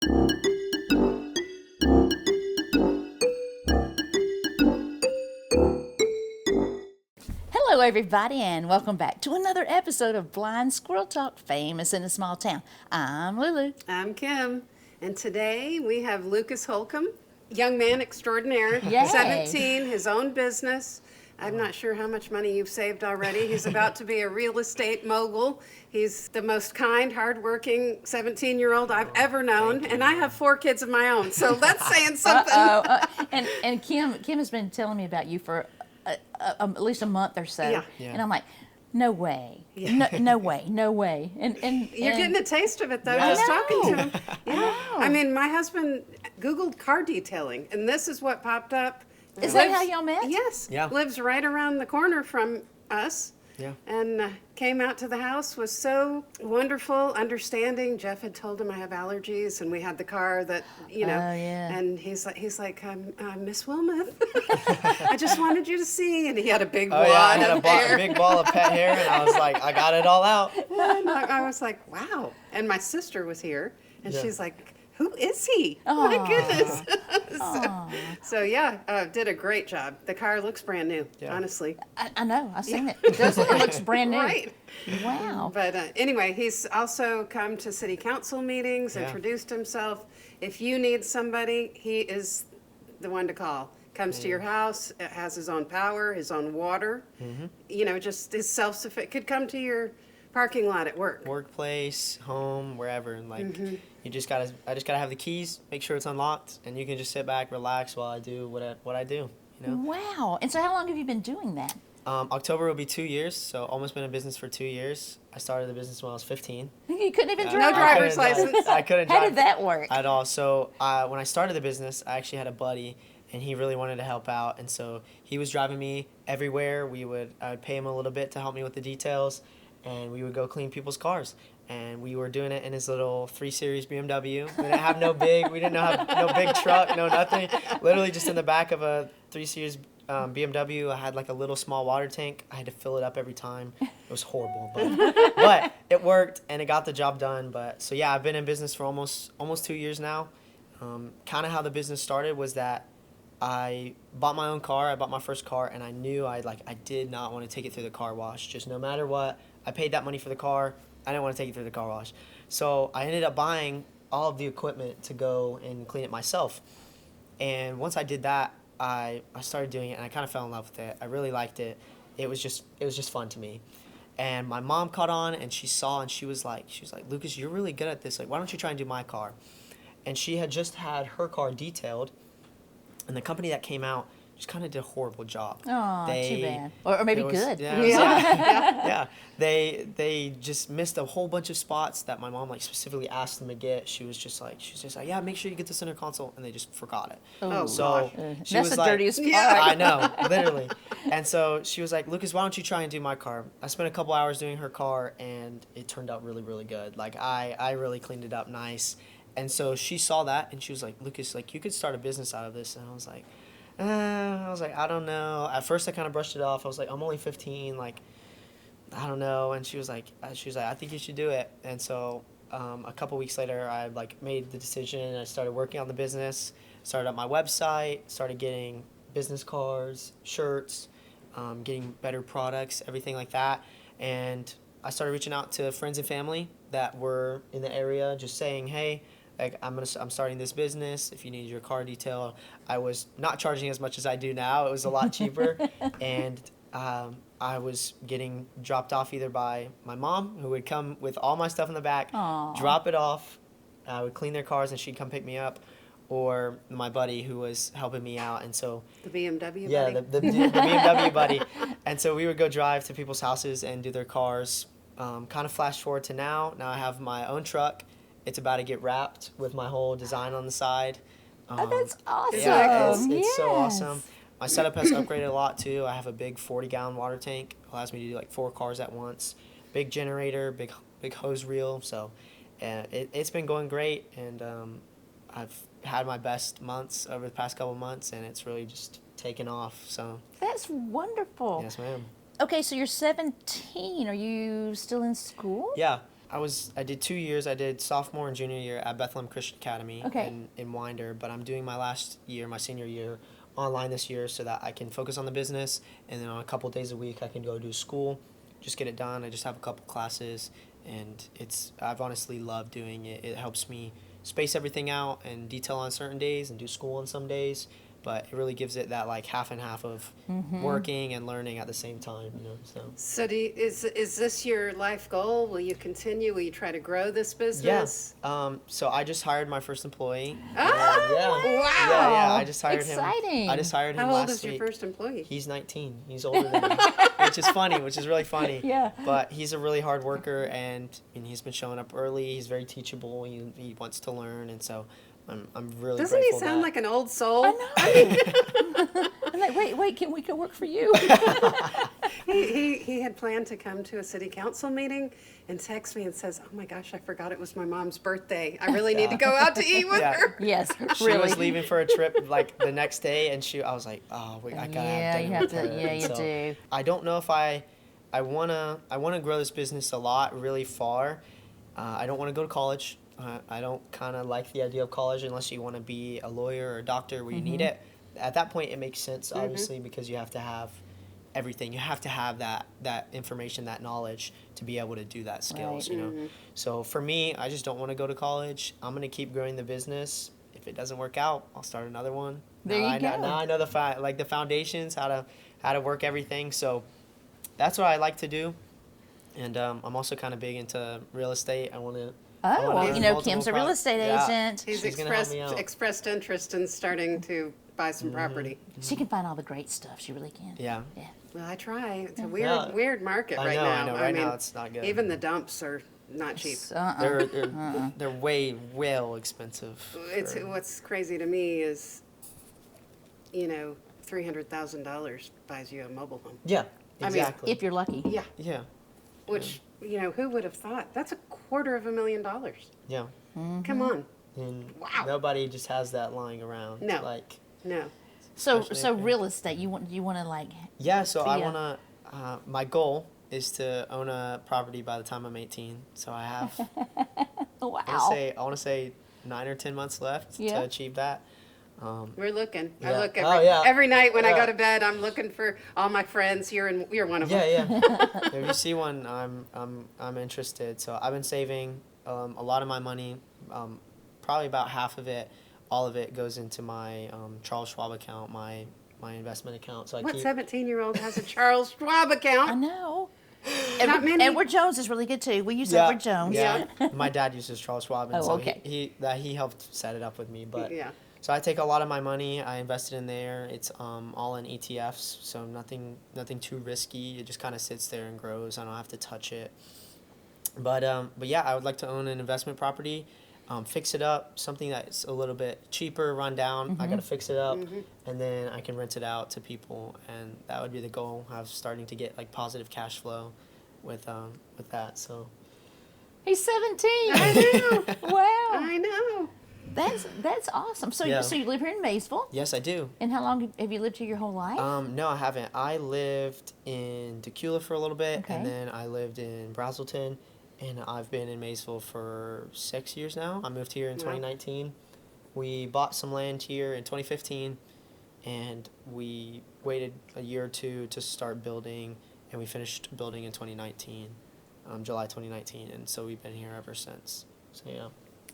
Hello, everybody, and welcome back to another episode of Blind Squirrel Talk, famous in a small town. I'm Lulu. I'm Kim, and today we have Lucas Holcombe, young man extraordinaire, Yay. 17, his own business. I'm not sure how much money you've saved already. He's about to be a real estate mogul. He's the most kind, hardworking 17-year-old I've ever known, and I have 4 kids of my own, so that's saying something. And Kim has been telling me about you for at least a month or so, Yeah. and I'm like, no way, no way, no way. And You're getting a taste of it, though, I just know. talking to him. Yeah. know. I mean, my husband Googled car detailing, and this is what popped up. Is that how y'all met? Yes. Yeah. Lives right around the corner from us. Yeah. And came out to the house, was so wonderful, understanding. Jeff had told him I have allergies, and we had the car that, you know. Oh, yeah. And he's like, Miss Wilmoth, I just wanted you to see. And he had a big wad Oh yeah, I had of hair. a big ball of pet hair, and I was like, I got it all out. And I was like, wow. And my sister was here, and Yeah. she's like, who is he? My goodness. so yeah, did a great job. The car looks brand new, Yeah. honestly. I know, I've seen it. It does. It looks brand new. Right. Wow. But anyway, he's also come to city council meetings, Yeah. introduced himself. If you need somebody, he is the one to call. Comes to your house, has his own power, his own water. You know, just is self-sufficient. Could come to your parking lot at work. Workplace, home, wherever, and like I just gotta have the keys, make sure it's unlocked, and you can just sit back, relax while I do what I do. You know. Wow. And so how long have you been doing that? October will be 2 years, so almost been in business for 2 years. I started the business when I was 15. You couldn't even No drive. driver's I couldn't drive. license. I couldn't How drive did that work? at all. So when I started the business, I actually had a buddy, and he really wanted to help out, and so he was driving me everywhere. I would pay him a little bit to help me with the details, and we would go clean people's cars. And we were doing it in his little 3 Series BMW. We didn't have we didn't have no big truck, no nothing. Literally just in the back of a 3 Series BMW, I had like a little small water tank. I had to fill it up every time. It was horrible, but it worked and it got the job done. But so yeah, I've been in business for almost 2 years now. Kind of how the business started was that I bought my own car. I bought my first car, and I knew I did not want to take it through the car wash. Just no matter what, I paid that money for the car. I didn't want to take it through the car wash. So I ended up buying all of the equipment to go and clean it myself. And once I did that, I started doing it, and I kind of fell in love with it. I really liked it. It was just fun to me. And my mom caught on, and she saw, and she was like, Lucas, you're really good at this. Like, why don't you try and do my car? And she had just had her car detailed, and the company that came out just kind of did a horrible job. Oh, too bad. Or maybe good. Yeah, yeah. They just missed a whole bunch of spots that my mom specifically asked them to get. She was just like, yeah, make sure you get the center console, and they just forgot it. Oh, so That's she was the like, dirtiest part. Yeah. I know, literally. And so she was like, Lucas, why don't you try and do my car? I spent a couple hours doing her car, and it turned out really, really good. Like I really cleaned it up nice. And so she saw that, and she was like, Lucas, you could start a business out of this. And I was like, I don't know. At first, I kind of brushed it off. I was like, I'm only 15. I don't know. And she was like, I think you should do it. And so a couple weeks later, I made the decision. I started working on the business, started up my website, started getting business cards, shirts, getting better products, everything like that. And I started reaching out to friends and family that were in the area, just saying, hey, I'm starting this business. If you need your car detail, I was not charging as much as I do now. It was a lot cheaper, and I was getting dropped off either by my mom, who would come with all my stuff in the back, Aw. drop it off. I would clean their cars, and she'd come pick me up, or my buddy who was helping me out. And so The BMW yeah, buddy. the BMW buddy. And so we would go drive to people's houses and do their cars. Kind of flash forward to now. Now I have my own truck. It's about to get wrapped with my whole design on the side. Oh, that's awesome. Yeah, it's so Yes. awesome. My setup has upgraded a lot too. I have a big 40-gallon water tank. Allows me to do 4 cars at once. Big generator, big hose reel. So it's been going great, and I've had my best months over the past couple months, and it's really just taken off. So That's wonderful. yes, ma'am. Okay, so you're 17. Are you still in school? Yeah. I did 2 years. I did sophomore and junior year at Bethlehem Christian Academy Okay. in Winder, but I'm doing my last year, my senior year, online this year so that I can focus on the business, and then on a couple days a week I can go do school, just get it done. I just have a couple classes, and I've honestly loved doing it. It helps me space everything out and detail on certain days and do school on some days, but it really gives it that like half and half of working and learning at the same time, So is this your life goal? Will you continue? Will you try to grow this business? Yeah. So I just hired my first employee. Oh, Yeah. wow. Yeah, I just hired Exciting. him. I just hired him How last old is your week. first employee? He's 19. He's older than me, which is funny, which is really funny. Yeah. But he's a really hard worker, and he's been showing up early. He's very teachable. He wants to learn, and so I'm really Doesn't he grateful sound that- like an old soul? I know. I'm like, wait, can we work for you? He had planned to come to a city council meeting and text me and says, "Oh my gosh, I forgot it was my mom's birthday. I really need to go out to eat with Yeah. her." Yes, She really. was leaving for a trip like the next day, and I was like, oh, I gotta Yeah, have you dinner have with to- her. yeah, And you do. I don't know if I wanna grow this business a lot, really far. I don't want to go to college. I don't kind of like the idea of college unless you want to be a lawyer or a doctor where you need it. At that point, it makes sense, obviously, because you have to have everything. You have to have that information, that knowledge to be able to do that skills, Right. So for me, I just don't want to go to college. I'm going to keep growing the business. If it doesn't work out, I'll start another one. There you go. Now I know the foundations, how to work everything. So that's what I like to do. And I'm also kind of big into real estate. I want to. Oh, well, Kim's a real estate agent. He's She's gonna help me out. expressed interest in starting to buy some property. She can find all the great stuff. She really can. Yeah. Yeah. Well, I try. It's a Yeah. weird market I right know, now. I know. Right now it's not good. Even the dumps are not cheap. They're way well expensive. It's what's crazy to me is, $300,000 buys you a mobile home. Yeah, I mean, exactly. If you're lucky. Yeah, Yeah, which who would have thought? That's $250,000. yeah. Come on, And Wow. nobody just has that lying around. No. Like, no. So Especially if- real estate. You want to like. yeah, so I Yeah. want to, my goal is to own a property by the time I'm 18. So I have, Wow. I want to say 9 or 10 months left Yeah. to achieve that. We're looking. I Yeah. look Oh, yeah. every night when I Yeah. go to bed. I'm looking for all my friends. You're one of them. Yeah. If you see one, I'm interested. So I've been saving a lot of my money. Probably about half of it, all of it goes into my Charles Schwab account, my investment account. So I What keep. 17-year-old has a Charles Schwab I account? know. Not many. Edward Jones is really good too. We use Edward Jones. Yeah. My dad uses Charles Schwab, and Oh, so okay. he helped set it up with me. But Yeah. so I take a lot of my money, I invest it in there. It's all in ETFs, so nothing too risky. It just kind of sits there and grows. I don't have to touch it. But yeah, I would like to own an investment property, fix it up, something that's a little bit cheaper, run down. I gotta fix it up, and then I can rent it out to people, and that would be the goal. Have starting to get like positive cash flow with that. So He's 17. I know. Wow. I know. That's awesome. So Yeah. so you live here in Maysville, yes, I do. and how long have you lived here your whole life? No, I haven't. I lived in Decula for a little bit, Okay. and then I lived in Brazelton, and I've been in Maysville for 6 years now. I moved here in Wow. 2019. We bought some land here in 2015, and we waited a year or two to start building, and we finished building in 2019, July 2019, and so we've been here ever since. So yeah.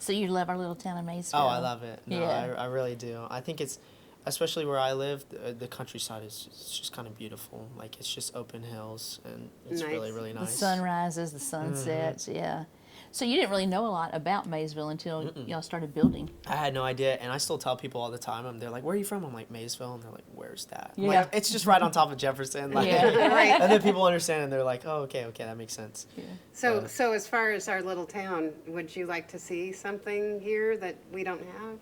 So you love our little town of Maysville. Oh, I love it. No, Yeah. I really do. I think it's, especially where I live, the countryside is just kind of beautiful. Like, it's just open hills, and it's Nice. really, really The nice. sun rises, the sun sets. Yeah. So you didn't really know a lot about Maysville until y'all started building. I had no idea, and I still tell people all the time. They're like, "Where are you from?" I'm like, "Maysville," and they're like, "Where's that?" I'm Yeah. like, it's just right on top of Jefferson. Like, Yeah. Right. And then people understand, and they're like, "Oh, okay, that makes sense." So as far as our little town, would you like to see something here that we don't have?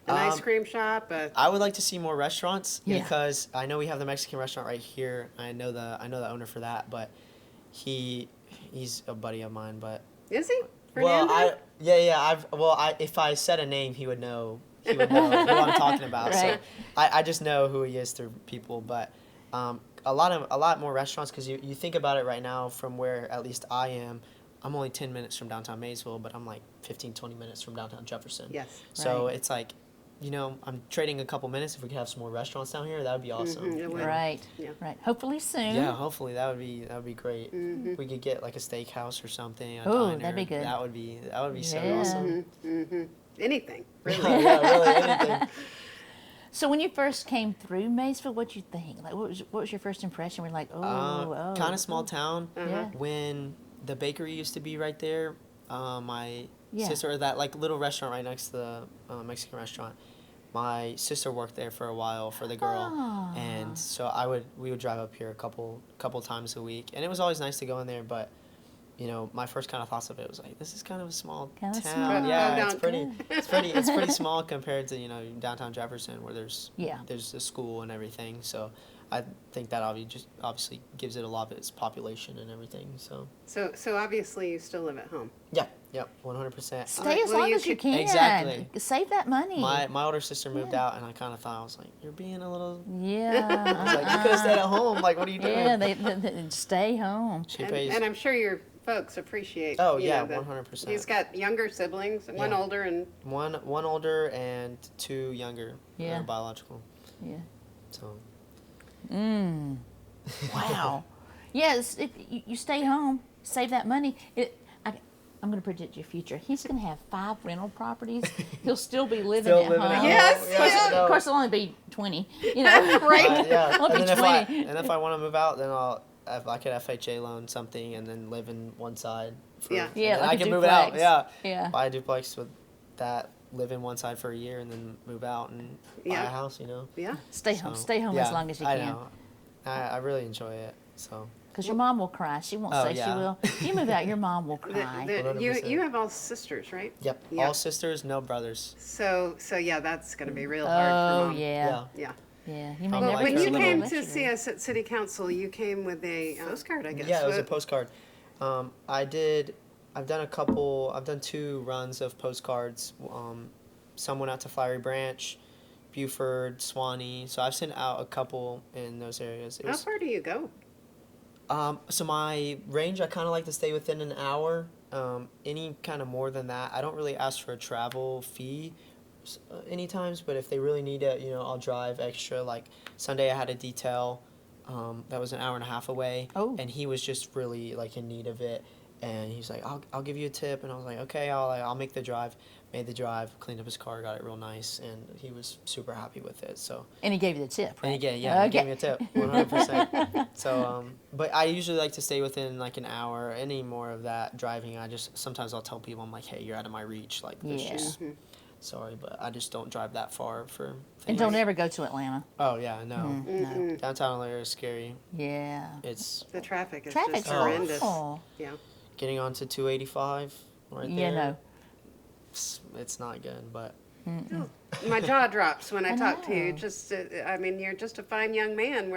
An ice cream shop? I would like to see more restaurants Yeah. because I know we have the Mexican restaurant right here. I know the owner for that, but he's a buddy of mine. But Is he? Fernando? if I said a name, he would know. He would know who I'm talking about. Right. So I just know who he is through people. But a lot more restaurants, because you think about it right now from where at least I am. I'm only 10 minutes from downtown Maysville, but I'm like 15, 20 minutes from downtown Jefferson. Yes. So Right. it's like, I'm trading a couple minutes. If we could have some more restaurants down here, that would be awesome. it would. Right. Yeah. Right. Hopefully soon. Yeah, hopefully that would be great. We could get like a steakhouse or something. A Ooh, diner. that'd be good. That would be so Yeah. awesome. Anything. Yeah, really anything. So when you first came through Maysville, what'd you think? Like, what was your first impression? We're like, Kind of small town. Yeah. When the bakery used to be right there, my Yeah. sister, or that like little restaurant right next to the Mexican restaurant, my sister worked there for a while for the girl, Ah. and so we would drive up here a couple times a week, and it was always nice to go in there, but. My first kind of thoughts of it was like, this is kind of a small Kinda town. small. Yeah, Oh, it's pretty small compared to downtown Jefferson, where there's Yeah. there's a school and everything. So I think that obviously gives it a lot of its population and everything. So So obviously you still live at home. yeah, 100%. Stay as Well, long you as you could- can. Exactly. Save that money. My older sister moved out, and I kind of thought, I was like, you're being a little. Yeah. I was like, you could have stayed at home. Like, what are you doing? Yeah, they stay home. She pays. And I'm sure your folks appreciate. Oh, you yeah, know, that 100%. He's got younger siblings, one Yeah. older and one older and two younger. Yeah. Biological. Yeah. So. Wow. Yes, if you stay home, save that money. I'm going to predict your future. He's going to have 5 rental properties. He'll still be living Still at living at home. home. Yes, Of course, yeah. of course, it'll only be 20. Right. Yeah. It'll be and then 20. if I want to move out, then I could FHA loan something and then live in one side. Yeah. and Yeah, then like I a can move it out. duplex. Yeah. Yeah. Buy a duplex with that, live in one side for a year, and then move out and buy Yeah. a house. yeah. Stay home. So, Stay home yeah, as long as you I can. know. I really enjoy it. So. Because your mom will cry. She won't Oh, say she yeah. will. You move out, your mom will The- cry. you 100%. have all sisters, right? Yep. Yeah. All sisters, no brothers. So yeah, that's going to be real hard for Oh, mom. yeah. Yeah. Yeah. You may Well, never When like you her came little to see us at City Council, you came with a postcard, I guess. Yeah, it was a What- postcard. I've done 2 runs of postcards. Some went out to Flowery Branch, Buford, Swanee. So I've sent out a couple in those areas. It How was, far do you go? so my range, I kind of like to stay within an hour. Any kind of more than that, I don't really ask for a travel fee any times, but if they really need it, I'll drive extra. Like Sunday I had a detail that was an hour and a half away, Oh. and he was just really like in need of it. And he's like, I'll give you a tip, and I was like, okay, I'll make the drive. Made the drive, cleaned up his car, got it real nice, and he was super happy with it. So. And he gave you the tip, right? And he Okay. gave me a tip, 100%. So, but I usually like to stay within like an hour. Any more of that driving, sometimes I'll tell people, I'm like, hey, you're out of my reach. Like, this Yeah. just, sorry, but I just don't drive that far for And things. don't ever go to Atlanta. Oh, yeah, no. No. Downtown Atlanta is scary. Yeah. It's The traffic is Traffic's just horrendous. awful. Yeah. getting onto 285 right Yeah, there. no. It's not good, but My jaw drops when I I talk to you. know. Just, you're just a fine young man.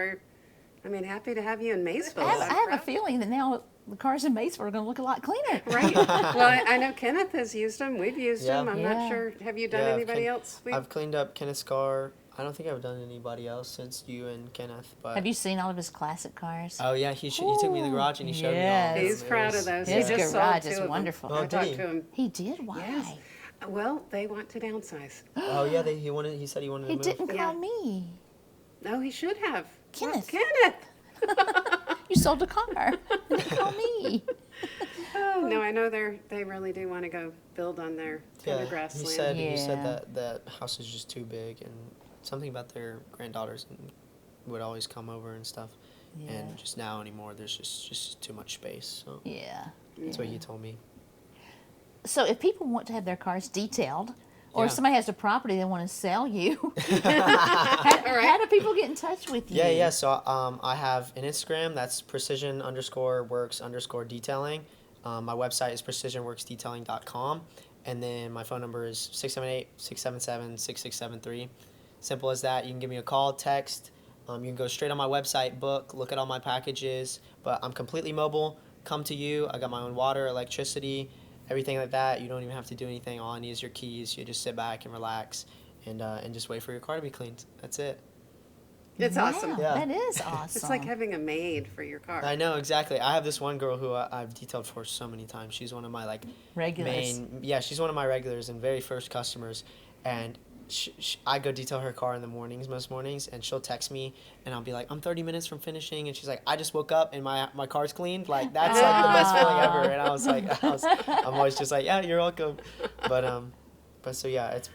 Happy to have you in Maysville. I have a proud. feeling that now the cars in Maysville are going to look a lot cleaner. Right. Well, I know Kenneth has used them. We've used Yeah. them. I'm Yeah. not sure. Have you done Yeah, anybody else? I've cleaned up Kenneth's car. I don't think I've done anybody else since you and Kenneth. But Have you seen all of his classic cars? Oh yeah, he took me to the garage and he showed me all. Yes. of them. He's It proud was- of those. His He just garage sold is 2 of them. wonderful. Oh, I did talked he? to him. He did? Why? Yes. Well, they want to downsize. Oh yeah, he said he wanted to He move. didn't call Yeah. me. No, he should have. Kenneth. Kenneth. You sold a car. You didn't call me. Oh, no, I know they really do want to go build on their Yeah, grassland. he said Yeah. that house is just too big and something about their granddaughters would always come over and stuff. Yeah. And just now anymore, there's just too much space. So Yeah. that's what he told me. So if people want to have their cars detailed, or if Yeah. somebody has a property they want to sell you, how do people get in touch with you? Yeah. So I have an Instagram that's precision_works_detailing. My website is precisionworksdetailing.com. And then my phone number is 678-677-6673. Simple as that. You can give me a call, text. You can go straight on my website, book, look at all my packages. But I'm completely mobile. Come to you. I got my own water, electricity, everything like that. You don't even have to do anything. All I need is your keys. You just sit back and relax and just wait for your car to be cleaned. That's it. It's awesome. Yeah. That is awesome. It's like having a maid for your car. I know, exactly. I have this one girl who I've detailed for so many times. She's one of my like Regulars. she's one of my regulars and very first customers. And I go detail her car in the mornings, most mornings, and she'll text me, and I'll be like, I'm 30 minutes from finishing, and she's like, I just woke up and my car's cleaned. Like, that's like the best feeling ever. And I was like, I'm always just like, yeah, you're welcome. But so yeah, it's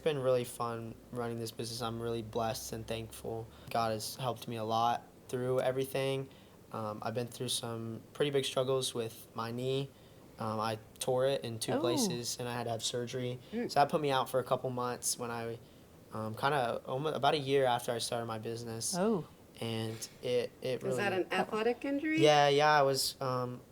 been really fun running this business. I'm really blessed and thankful. God has helped me a lot through everything. I've been through some pretty big struggles with my knee. I tore it in two places, and I had to have surgery. So that put me out for a couple months when I kind of about a year after I started my business. Oh. And it really... Was that an athletic injury? Yeah, I was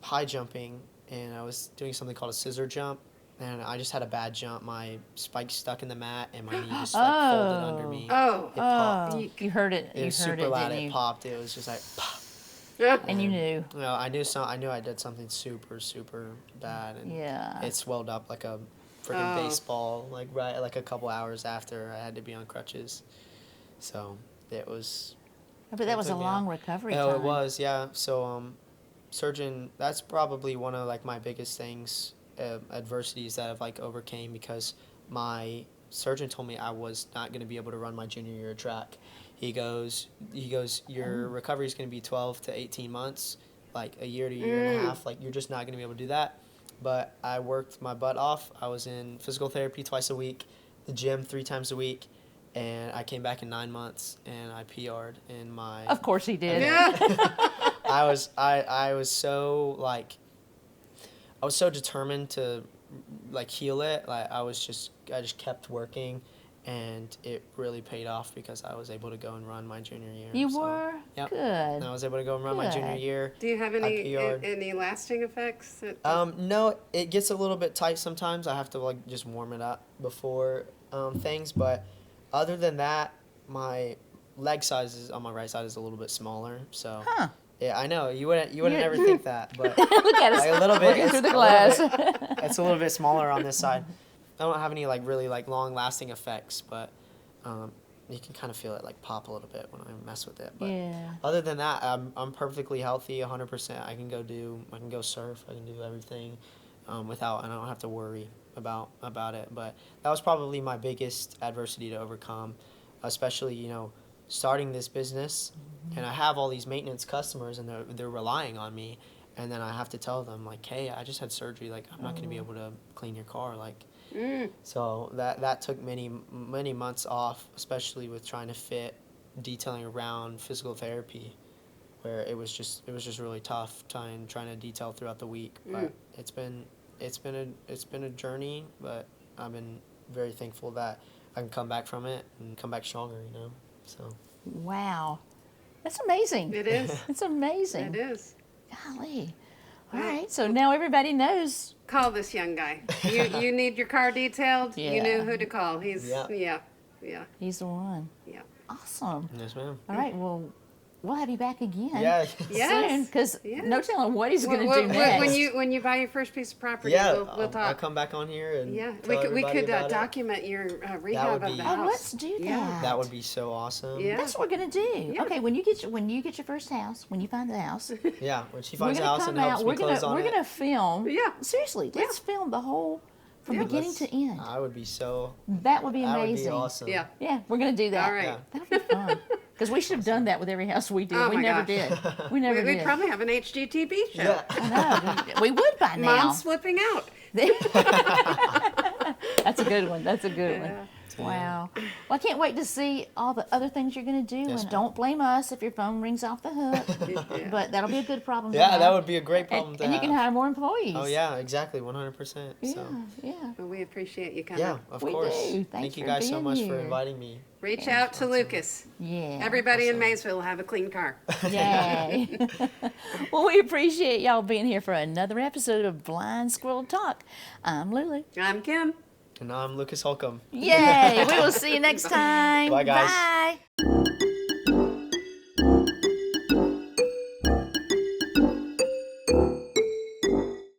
high jumping, and I was doing something called a scissor jump. And I just had a bad jump. My spike stuck in the mat, and my knee just like folded under me. Oh. It popped. You heard it. It was You heard super it, loud. didn't It you? popped. It was just like, pop. And you knew. No, I knew I did something super, super bad, and Yeah. it swelled up like a freaking baseball. Like a couple hours after I had to be on crutches, so it was. But that was a took me long out. recovery Oh, time. it was, yeah. So, surgeon. That's probably one of like my biggest things, adversities that I've like overcame, because my surgeon told me I was not going to be able to run my junior year of track. He goes, your recovery is going to be 12 to 18 months, like a year to year and a half. Like, you're just not going to be able to do that. But I worked my butt off. I was in physical therapy twice a week, the gym 3 times a week, and I came back in 9 months, and I PR'd in my... Of course he did. Yeah. I was so, like... I was so determined to, like, heal it. Like, I just kept working. And it really paid off because I was able to go and run my junior year. You so, were? Yep. Good. And I was able to go and run my junior Good. year. Do you have any I PR'd. any lasting effects? No, it gets a little bit tight sometimes. I have to like just warm it up before things. But other than that, my leg size on my right side is a little bit smaller. So yeah, I know you wouldn't ever think that, but Look at us. like a little bit. Looking through the glass. It's a little bit smaller on this side. I don't have any like really like long lasting effects, but you can kind of feel it like pop a little bit when I mess with it. But Yeah. other than that, I'm perfectly healthy, 100%. I can go surf, I can do everything I don't have to worry about it. But that was probably my biggest adversity to overcome, especially starting this business, and I have all these maintenance customers, and they're relying on me, and then I have to tell them like, hey, I just had surgery, like I'm not going to be able to clean your car, like. So that took many months off, especially with trying to fit detailing around physical therapy, where it was just really tough trying to detail throughout the week. But it's been a journey, but I've been very thankful that I can come back from it and come back stronger. So. Wow. That's amazing. It is. It's amazing. It is. Golly. All right, so now everybody knows. Call this young guy. You need your car detailed. You Yeah. knew who to call. He's yeah. He's the one. Yeah. Awesome. Yes, ma'am. All right, well, we'll have you back again. Yeah. Yes. Soon, because Yes. no telling what he's going to Well, do next. when you buy your first piece of property, Yeah, we'll I'll talk. come back on here and Yeah, tell we everybody could about it. document your rehab would of be- the Oh, house. let's do that. Yeah. That would be so awesome. Yeah. That's what we're going to do. Yeah. Okay, when you get your first house, when you find the house, Yeah, when she we're finds a going house to and come helps out. me close on We're it, going to film. Yeah. Seriously, let's film the whole from Yeah. beginning to end. I would be so. That would be That would amazing. be awesome. Yeah. Yeah, we're going to do that. All right. Yeah. That'll be fun. Because we should have done that with every house we did. Oh we my never gosh. did. We never We'd did. probably have an HGTV show. Yeah. I know. We would by now. Mom's flipping out. That's a good one. That's a good Yeah. one. Wow. Well, I can't wait to see all the other things you're going to do. Yes, And ma'am. don't blame us if your phone rings off the hook. But that'll be a good problem to Yeah, have. that would be a great problem to and you have. can hire more employees. Oh yeah, exactly, 100%. Yeah, So yeah. Well, we appreciate you coming. yeah, of We course. do. Thanks Thank you for guys so being much for here. inviting me. Reach out to Lucas. Yeah. Everybody in Maysville will have a clean car. Yay. Well, we appreciate y'all being here for another episode of Blind Squirrel Talk. I'm Lulu. I'm Kim. And I'm Lucas Holcombe. Yay. We will see you next time. Bye, guys. Bye.